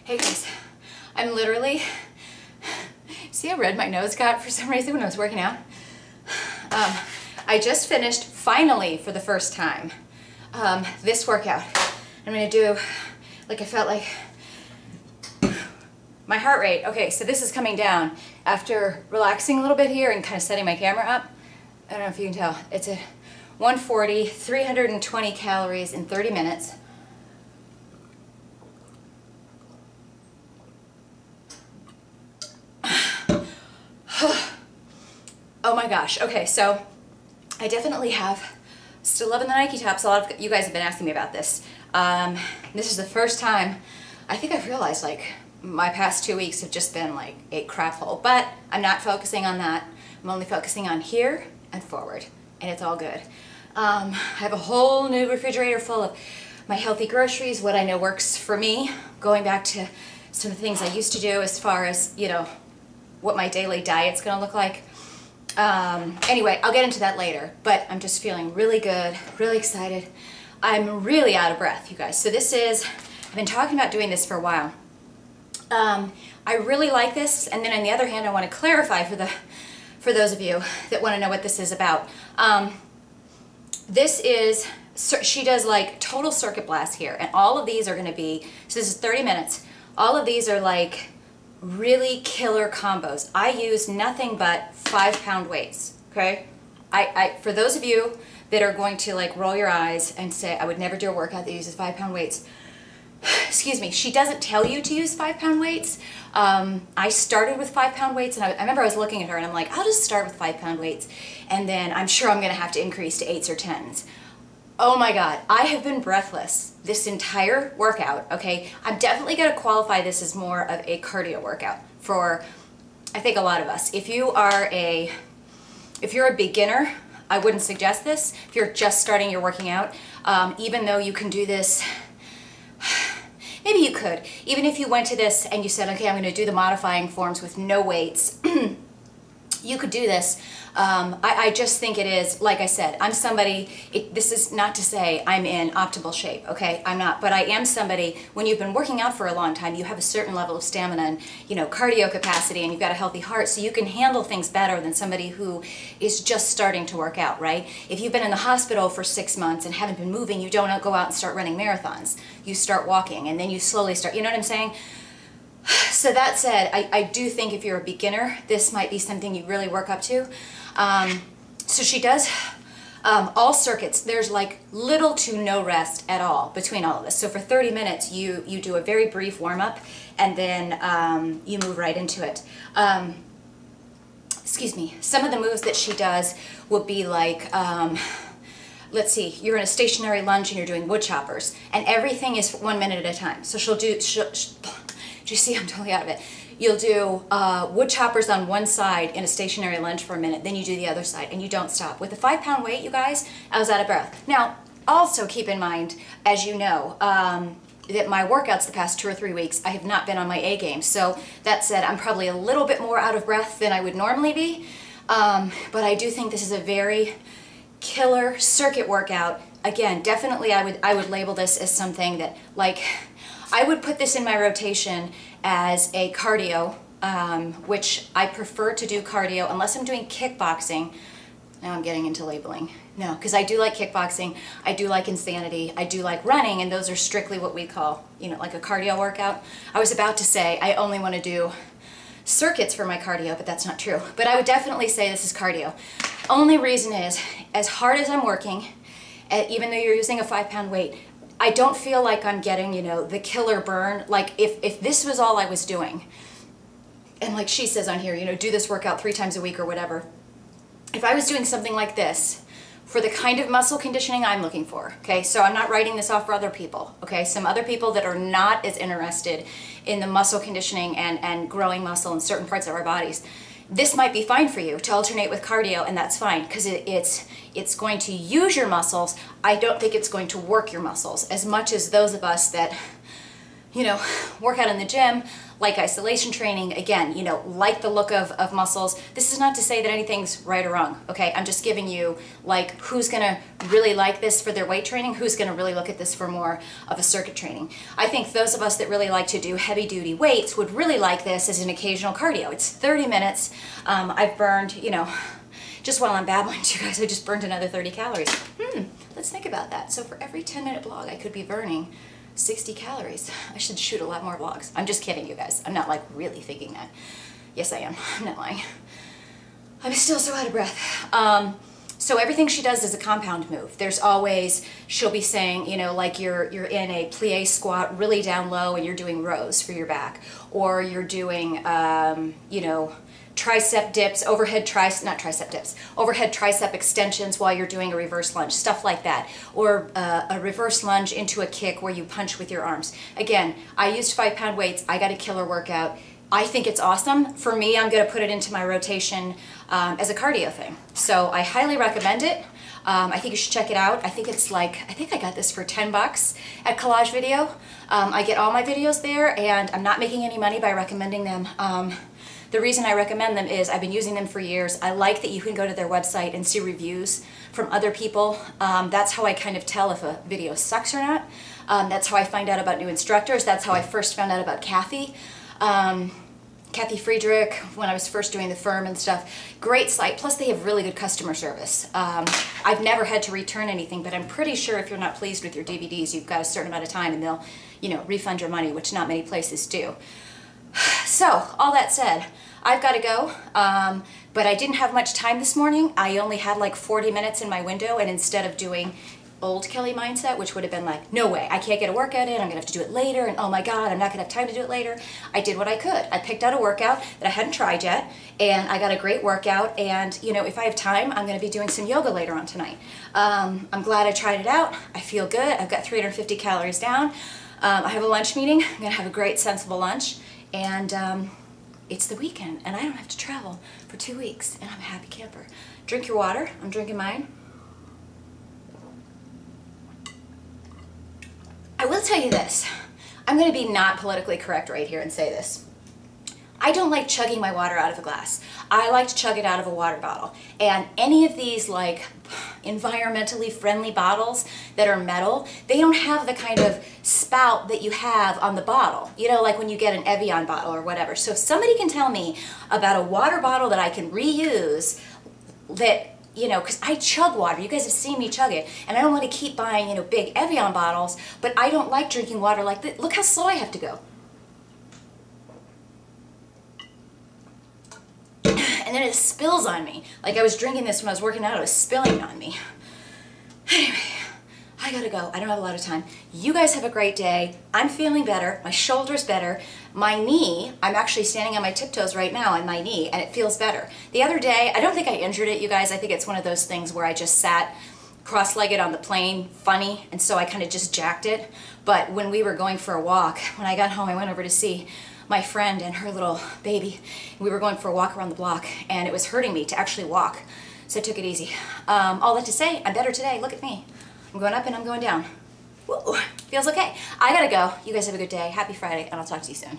Hey guys, I'm literally, see how red my nose got for some reason when I was working out? I just finished, finally for the first time, this workout. I'm gonna do, like I felt like, my heart rate. Okay, so this is coming down after relaxing a little bit here and kind of setting my camera up. I don't know if you can tell. It's a 140, 320 calories in 30 minutes. Oh my gosh. Okay, so I definitely have, still loving the Nike tops. A lot of you guys have been asking me about this. This is the first time I think I've realized like my past 2 weeks have just been like a crap hole, but I'm not focusing on that. I'm only focusing on here and forward, and it's all good. I have a whole new refrigerator full of my healthy groceries, what I know works for me, going back to some of the things I used to do as far as, you know, what my daily diet's gonna look like. Anyway, I'll get into that later, but I'm just feeling really good, really excited. I'm really out of breath, you guys. So this is, I've been talking about doing this for a while. I really like this, and then on the other hand, I want to clarify for those of you that want to know what this is about. This is, she does like total circuit blast here, and all of these are going to be, so this is 30 minutes. All of these are like really killer combos. I use nothing but 5-pound weights, okay? For those of you that are going to like roll your eyes and say, I would never do a workout that uses 5-pound weights, excuse me, she doesn't tell you to use 5-pound weights. I started with 5-pound weights, and I remember I was looking at her and I'm like, I'll just start with 5-pound weights, and then I'm sure I'm gonna have to increase to 8s or 10s. Oh my God, I have been breathless this entire workout, okay? I'm definitely gonna qualify this as more of a cardio workout for, I think, a lot of us. If you're a beginner, I wouldn't suggest this. If you're just starting your working out, even though you can do this, maybe you could. Even if you went to this and you said, okay, I'm gonna do the modifying forms with no weights, you could do this. I just think it is, like I said, I'm somebody, this is not to say I'm in optimal shape, okay? I'm not, but I am somebody, when you've been working out for a long time, you have a certain level of stamina and, you know, cardio capacity, and you've got a healthy heart, so you can handle things better than somebody who is just starting to work out, right? If you've been in the hospital for 6 months and haven't been moving, you don't go out and start running marathons. You start walking, and then you slowly start, you know what I'm saying? So that said, I do think if you're a beginner, this might be something you really work up to. So she does all circuits. There's like little to no rest at all between all of this. So for 30 minutes, you do a very brief warm-up, and then you move right into it. Excuse me. Some of the moves that she does will be like, let's see, you're in a stationary lunge and you're doing wood choppers, and everything is 1 minute at a time. So she'll do, do you see, I'm totally out of it. You'll do wood choppers on one side in a stationary lunge for a minute, then you do the other side, and you don't stop. With a 5-pound weight, you guys, I was out of breath. Now, also keep in mind, as you know, that my workouts the past 2 or 3 weeks, I have not been on my A game. So that said, I'm probably a little bit more out of breath than I would normally be, but I do think this is a very killer circuit workout. Again, definitely I would label this as something that, like, I would put this in my rotation as a cardio, which I prefer to do cardio unless I'm doing kickboxing. Now I'm getting into labeling. No, because I do like kickboxing, I do like Insanity, I do like running, and those are strictly what we call, you know, like a cardio workout. I was about to say I only want to do circuits for my cardio, but that's not true. But I would definitely say this is cardio. Only reason is, as hard as I'm working, even though you're using a 5-pound weight, I don't feel like I'm getting, you know, the killer burn. Like if this was all I was doing, and like she says on here, you know, do this workout 3 times a week or whatever. If I was doing something like this for the kind of muscle conditioning I'm looking for, okay, so I'm not writing this off for other people, okay, some other people that are not as interested in the muscle conditioning and growing muscle in certain parts of our bodies, this might be fine for you to alternate with cardio, and that's fine because it's going to use your muscles. I don't think it's going to work your muscles as much as those of us that you know, work out in the gym, like isolation training, again, you know, like the look of muscles. This is not to say that anything's right or wrong, okay? I'm just giving you like who's gonna really like this for their weight training, who's gonna really look at this for more of a circuit training. I think those of us that really like to do heavy duty weights would really like this as an occasional cardio. It's 30 minutes. I've burned, you know, just while I'm babbling to you guys, I just burned another 30 calories. Let's think about that. So for every 10-minute blog, I could be burning 60 calories. I should shoot a lot more vlogs. I'm just kidding, you guys. I'm not like really thinking that. Yes, I am. I'm not lying. I'm still so out of breath. So everything she does is a compound move. There's always, she'll be saying, you know, like you're in a plie squat really down low and you're doing rows for your back. Or you're doing, you know, tricep dips, overhead tricep extensions while you're doing a reverse lunge, stuff like that. Or a reverse lunge into a kick where you punch with your arms. Again, I used 5-pound weights. I got a killer workout. I think it's awesome. For me, I'm going to put it into my rotation as a cardio thing. So I highly recommend it. I think you should check it out. I think it's like, I think I got this for 10 bucks at Collage Video. I get all my videos there and I'm not making any money by recommending them. The reason I recommend them is I've been using them for years. I like that you can go to their website and see reviews from other people. That's how I kind of tell if a video sucks or not. That's how I find out about new instructors. That's how I first found out about Kathy. Kathy Friedrich, when I was first doing the firm and stuff. Great site, plus they have really good customer service. I've never had to return anything, but I'm pretty sure if you're not pleased with your DVDs, you've got a certain amount of time and they'll, you know, refund your money, which not many places do. So, all that said, I've got to go, but I didn't have much time this morning. I only had like 40 minutes in my window, and instead of doing old Kelly mindset, which would have been like, no way, I can't get a workout in, I'm gonna have to do it later, and oh my God, I'm not gonna have time to do it later. I did what I could. I picked out a workout that I hadn't tried yet, and I got a great workout, and you know, if I have time, I'm gonna be doing some yoga later on tonight. I'm glad I tried it out. I feel good. I've got 350 calories down. I have a lunch meeting. I'm gonna have a great, sensible lunch, and it's the weekend, and I don't have to travel for 2 weeks, and I'm a happy camper. Drink your water. I'm drinking mine. I will tell you this. I'm going to be not politically correct right here and say this. I don't like chugging my water out of a glass. I like to chug it out of a water bottle. And any of these like environmentally friendly bottles that are metal, they don't have the kind of spout that you have on the bottle. You know, like when you get an Evian bottle or whatever. So if somebody can tell me about a water bottle that I can reuse that, you know, because I chug water. You guys have seen me chug it. And I don't want to keep buying, you know, big Evian bottles, but I don't like drinking water like this. Look how slow I have to go. And then it spills on me. Like I was drinking this when I was working out, it was spilling on me. Anyway, I gotta go. I don't have a lot of time. You guys have a great day. I'm feeling better. My shoulder's better. My knee, I'm actually standing on my tiptoes right now on my knee, and it feels better. The other day, I don't think I injured it, you guys. I think it's one of those things where I just sat cross-legged on the plane, funny, and so I kind of just jacked it. But when we were going for a walk, when I got home, I went over to see my friend and her little baby. We were going for a walk around the block, and it was hurting me to actually walk, so I took it easy. All that to say, I'm better today. Look at me. I'm going up and I'm going down. Woo, feels okay. I gotta go. You guys have a good day. Happy Friday, and I'll talk to you soon.